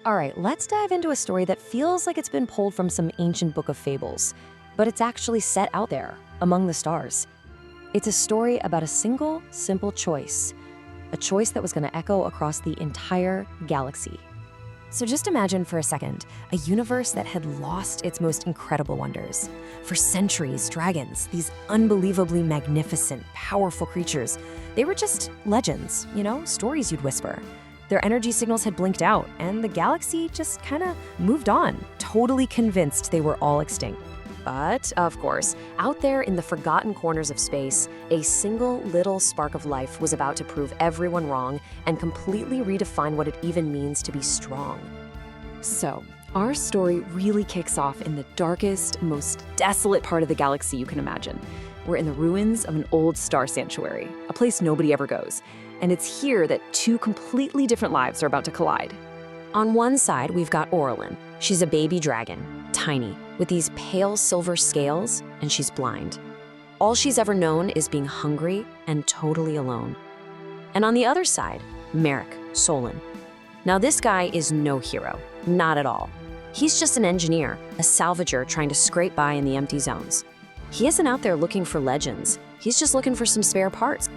All right, let's dive into a story that feels like it's been pulled from some ancient book of fables, but it's actually set out there, among the stars. It's a story about a single, simple choice, a choice that was going to echo across the entire galaxy. So just imagine for a second, a universe that had lost its most incredible wonders. For centuries, dragons, these unbelievably magnificent, powerful creatures, they were just legends, stories you'd whisper. Their energy signals had blinked out, and the galaxy just kind of moved on, totally convinced they were all extinct. But, of course, out there in the forgotten corners of space, a single little spark of life was about to prove everyone wrong and completely redefine what it even means to be strong. So, our story really kicks off in the darkest, most desolate part of the galaxy you can imagine. We're in the ruins of an old star sanctuary, a place nobody ever goes. And it's here that two completely different lives are about to collide. On one side, we've got Orlin. She's a baby dragon, tiny, with these pale silver scales, and she's blind. All she's ever known is being hungry and totally alone. And on the other side, Merrick, Solon. Now this guy is no hero, not at all. He's just an engineer, a salvager trying to scrape by in the empty zones. He isn't out there looking for legends, he's just looking for some spare parts.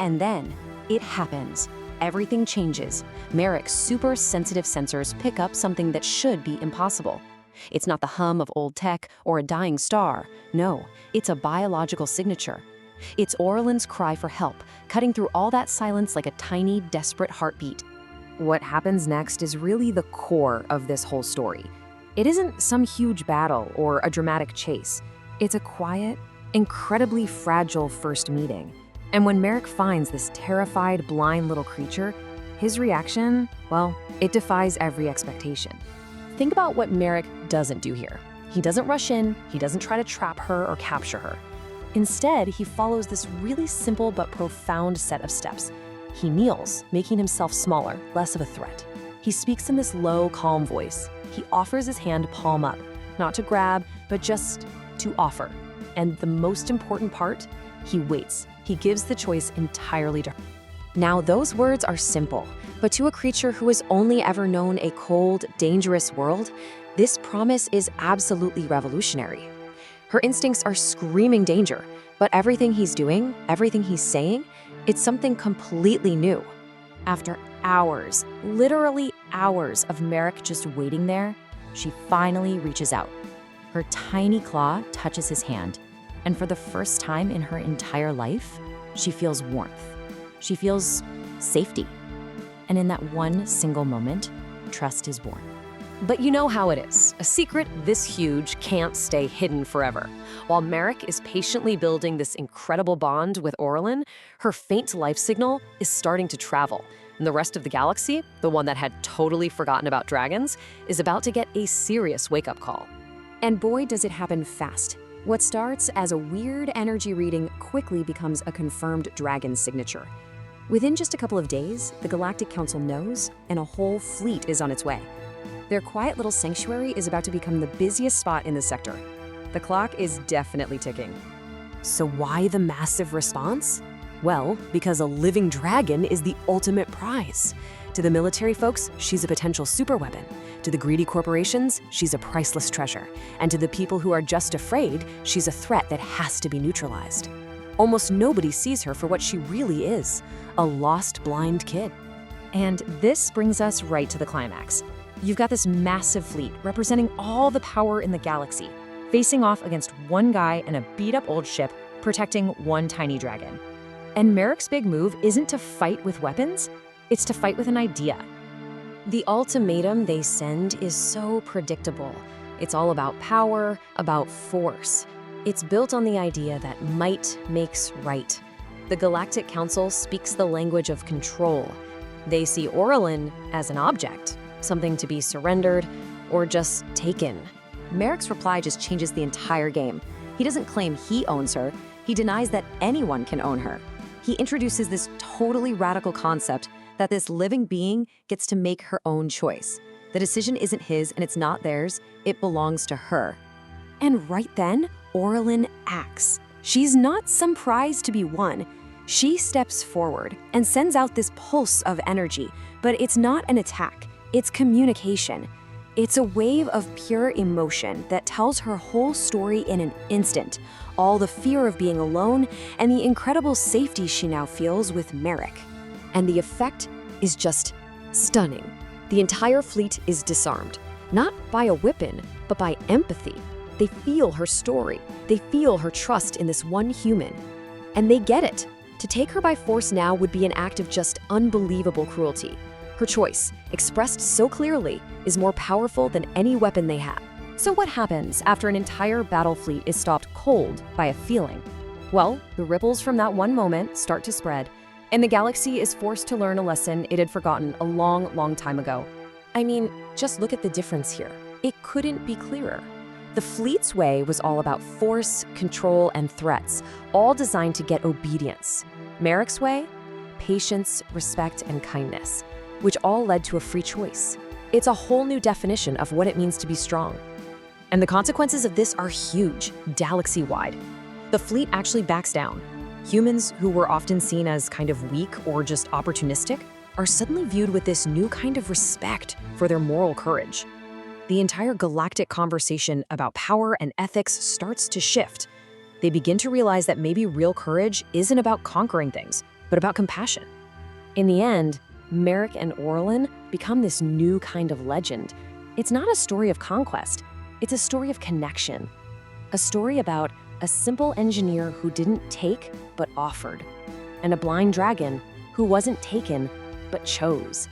And then, it happens. Everything changes. Merrick's super sensitive sensors pick up something that should be impossible. It's not the hum of old tech or a dying star. No, it's a biological signature. It's Orlin's cry for help, cutting through all that silence like a tiny, desperate heartbeat. What happens next is really the core of this whole story. It isn't some huge battle or a dramatic chase. It's a quiet, incredibly fragile first meeting. And when Merrick finds this terrified, blind little creature, his reaction, well, it defies every expectation. Think about what Merrick doesn't do here. He doesn't rush in, he doesn't try to trap her or capture her. Instead, he follows this really simple but profound set of steps. He kneels, making himself smaller, less of a threat. He speaks in this low, calm voice. He offers his hand palm up, not to grab, but just to offer. And the most important part, he waits. He gives the choice entirely to her. Now, those words are simple, but to a creature who has only ever known a cold, dangerous world, this promise is absolutely revolutionary. Her instincts are screaming danger, but everything he's doing, everything he's saying, it's something completely new. After hours, literally hours of Merrick just waiting there, she finally reaches out. Her tiny claw touches his hand, and for the first time in her entire life, she feels warmth. She feels safety. And in that one single moment, trust is born. But you know how it is. A secret this huge can't stay hidden forever. While Merrick is patiently building this incredible bond with Orlin, her faint life signal is starting to travel. And the rest of the galaxy, the one that had totally forgotten about dragons, is about to get a serious wake-up call. And boy, does it happen fast. What starts as a weird energy reading quickly becomes a confirmed dragon signature. Within just a couple of days, the Galactic Council knows, and a whole fleet is on its way. Their quiet little sanctuary is about to become the busiest spot in the sector. The clock is definitely ticking. So why the massive response? Well, because a living dragon is the ultimate prize. To the military folks, she's a potential superweapon. To the greedy corporations, she's a priceless treasure. And to the people who are just afraid, she's a threat that has to be neutralized. Almost nobody sees her for what she really is, a lost blind kid. And this brings us right to the climax. You've got this massive fleet representing all the power in the galaxy, facing off against one guy in a beat-up old ship protecting one tiny dragon. And Merrick's big move isn't to fight with weapons, it's to fight with an idea. The ultimatum they send is so predictable. It's all about power, about force. It's built on the idea that might makes right. The Galactic Council speaks the language of control. They see Orlin as an object, something to be surrendered or just taken. Merrick's reply just changes the entire game. He doesn't claim he owns her, he denies that anyone can own her. He introduces this totally radical concept that this living being gets to make her own choice. The decision isn't his and it's not theirs, it belongs to her. And right then, Orlin acts. She's not some prize to be won. She steps forward and sends out this pulse of energy, but it's not an attack. It's communication. It's a wave of pure emotion that tells her whole story in an instant, all the fear of being alone and the incredible safety she now feels with Merrick. And the effect is just stunning. The entire fleet is disarmed, not by a whipping, but by empathy. They feel her story. They feel her trust in this one human. And they get it. To take her by force now would be an act of just unbelievable cruelty. Her choice, expressed so clearly, is more powerful than any weapon they have. So what happens after an entire battle fleet is stopped cold by a feeling? Well, the ripples from that one moment start to spread, and the galaxy is forced to learn a lesson it had forgotten a long, long time ago. I mean, just look at the difference here. It couldn't be clearer. The fleet's way was all about force, control, and threats, all designed to get obedience. Merrick's way? Patience, respect, and kindness, which all led to a free choice. It's a whole new definition of what it means to be strong. And the consequences of this are huge, galaxy-wide. The fleet actually backs down. Humans who were often seen as kind of weak or just opportunistic are suddenly viewed with this new kind of respect for their moral courage. The entire galactic conversation about power and ethics starts to shift. They begin to realize that maybe real courage isn't about conquering things, but about compassion. In the end, Merrick and Orlin become this new kind of legend. It's not a story of conquest, it's a story of connection. A story about a simple engineer who didn't take, but offered. And a blind dragon who wasn't taken, but chose.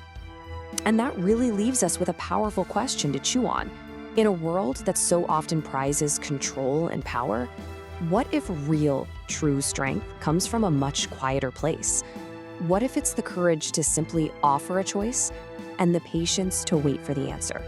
And that really leaves us with a powerful question to chew on. In a world that so often prizes control and power, what if real, true strength comes from a much quieter place? What if it's the courage to simply offer a choice and the patience to wait for the answer?